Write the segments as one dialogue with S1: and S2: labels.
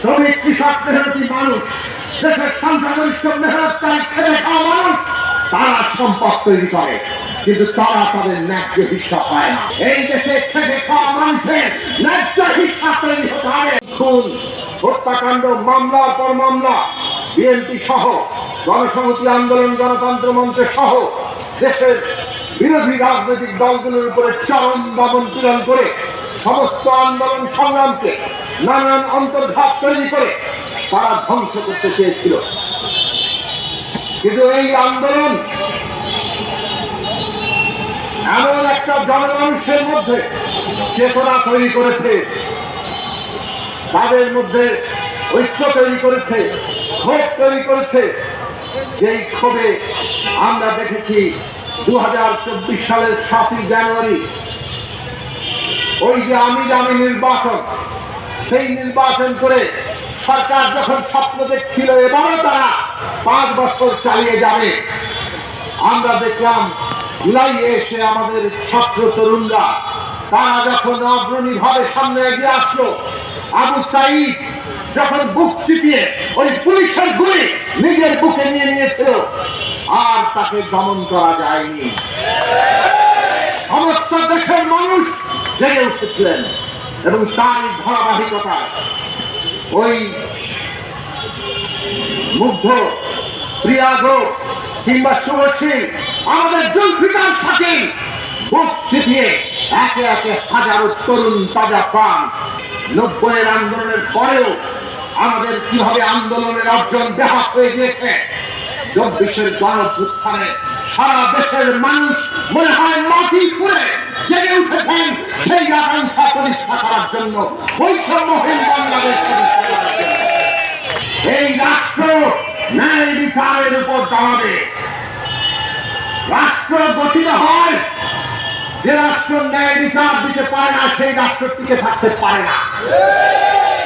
S1: শ্রমিক কৃষক মেহনতি মানুষ, দেশের সংখ্যাগরিষ্ঠ মেহনতকারী খেটে খাওয়া মানুষ, তারা সম্পদ তৈরি করে, কিন্তু তারা তাদের ন্যায্য হিসাব পায় না। এই দেশে খেটে খাওয়া মানুষের ন্যায্য হিসাব তৈরি হতে হবে। খুন, হত্যাকাণ্ড, মামলার পর মামলা, বিএনপি সহ গণসংহতি আন্দোলন, গণতন্ত্র মঞ্চ সহ দেশের বিরোধী রাজনৈতিক দলগুলোর উপরে চরম দমন পীড়ন করে সমস্ত আন্দোলন সংগ্রামকে নানান অন্তর্ঘাত তৈরি করে তারা ধ্বংস করতে চেয়েছিল। কিন্তু এই আন্দোলন এমন একটা জনমানুষের মধ্যে চেতনা তৈরি করেছে, তাদের মধ্যে ঐক্য তৈরি করেছে, ক্ষোভ তৈরি করেছে। যেই ক্ষোভে আমরা দেখেছি 2024 সালের 7ই জানুয়ারি ওই যে আমি নির্বাচন, সেই নির্বাচন করে সরকার যখন স্বপ্ন দেখছিল এবারও তারা 5 বছর চালিয়ে যাবে, আমরা দেখলাম জুলাইয়ে এসে আমাদের ছাত্র তরুণরা তারা যখন অগ্রণী ভাবে সামনে এগিয়ে আসলো, আবু সাঈদ যখন বুক চিপিয়ে ওই পুলিশের গুলি নিজের বুকে নিয়ে নিয়েছিল, আর তাকে দমন করা যায়নি। সমস্ত দেশের মানুষ জেগে উঠেছিলেন এবং তারই ধারাবাহিকতায় ওই মুগ্ধ, প্রিয়াগ কিংবা শুভশ্রী, আমাদের জুলফিকার সাকিব বুক চিপিয়ে একে একে হাজারো তরুণ তাজা প্রাণ 90-এর আন্দোলনের পরেও আমাদের কিভাবে আন্দোলনের অর্জন ব্যাহত হয়ে গিয়েছে। 24-এর গণঅভ্যুত্থানে সারা দেশের মানুষ মনে হয় মাটি খুঁড়ে জেগে উঠেছেন সেই আকাঙ্ক্ষা প্রতিষ্ঠা করার জন্য, বৈষম্যহীন বাংলাদেশ প্রতিষ্ঠা করার জন্য। এই রাষ্ট্র ন্যায় বিচারের উপর দাঁড়াবে। রাষ্ট্র গঠিত হয়, যে রাষ্ট্র ন্যায় বিচার দিতে পারে না সেই রাষ্ট্র টিকে থাকতে পারে না।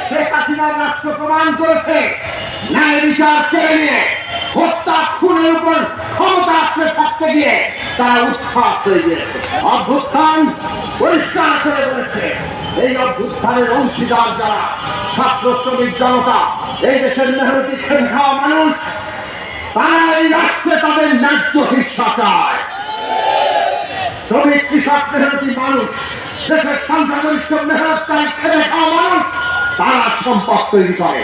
S1: শেখ হাসিনার রাষ্ট্র প্রমাণ করেছে ন্যায় বিচার কেড়ে নিয়ে হত্যা খুনের উপর ক্ষমতা আসলে থাকতে গিয়ে তারা উৎখাত হয়ে গিয়েছে। অভ্যুত্থান পরিষ্কার করে বলেছে এই অভ্যুত্থানের অংশীদার যারা ছাত্র, শ্রমিক, জনতা, এই দেশের মেহনতি খেটে খাওয়া মানুষ, তারা এই রাষ্ট্রে তাদের ন্যায্য হিস্সা চায়। শ্রমিক কৃষক মেহনতি মানুষ, দেশের সংখ্যাগরিষ্ঠ মেহনতকারী খেটে খাওয়া মানুষ, তারা সম্পদ তৈরি করে,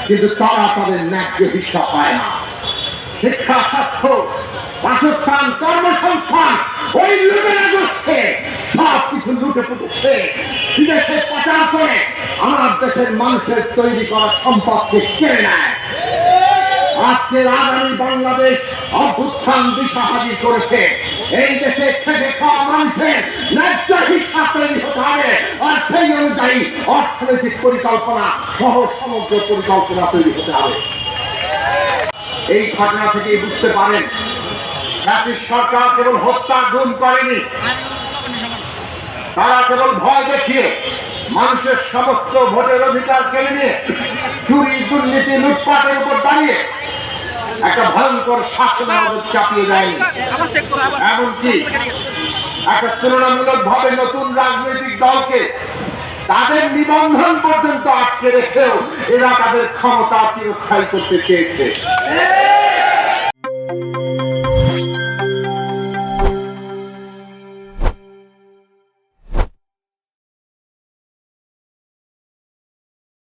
S1: কিন্তু তারা তাদের ন্যায্য হিস্সা পায় না। শিক্ষা, স্বাস্থ্য, বাসস্থান, কর্মসংস্থান ওই লুটেরা গোষ্ঠী সবকিছু লুটে পুটে বিদেশে পাচার করে আমার দেশের মানুষের তৈরি করা সম্পদকে কেড়ে নেয়। আজকে আগামী বাংলাদেশ অভ্যুত্থান দিশা হাজির করেছে। এই দেশে খেটে খাওয়া মানুষের ন্যায্য হিস্সা তৈরি হতে হবে, আর সেই অনুযায়ী অর্থনৈতিক পরিকল্পনা সহ সমগ্র পরিকল্পনা তৈরি হতে হবে। এই ঘটনা থেকে বুঝতে পারেন জাতীয় সরকার কেবল হত্যা, গুম করেনি, তারা কেবল ভয় দেখিয়ে মানুষের সমস্ত ভোটের অধিকার কেড়ে নিয়ে চুরি, দুর্নীতি, লুটপাটের উপর দাঁড়িয়ে একটা ভয়ঙ্কর শাসন আমাদের চাপিয়ে দেয়নি। এমনকি একটা তুলনামূলক ভাবে নতুন রাজনৈতিক দলকে তাদের নিবন্ধন পর্যন্ত আটকে রেখেও এরা তাদের ক্ষমতা চিরস্থায়ী করতে চেয়েছে।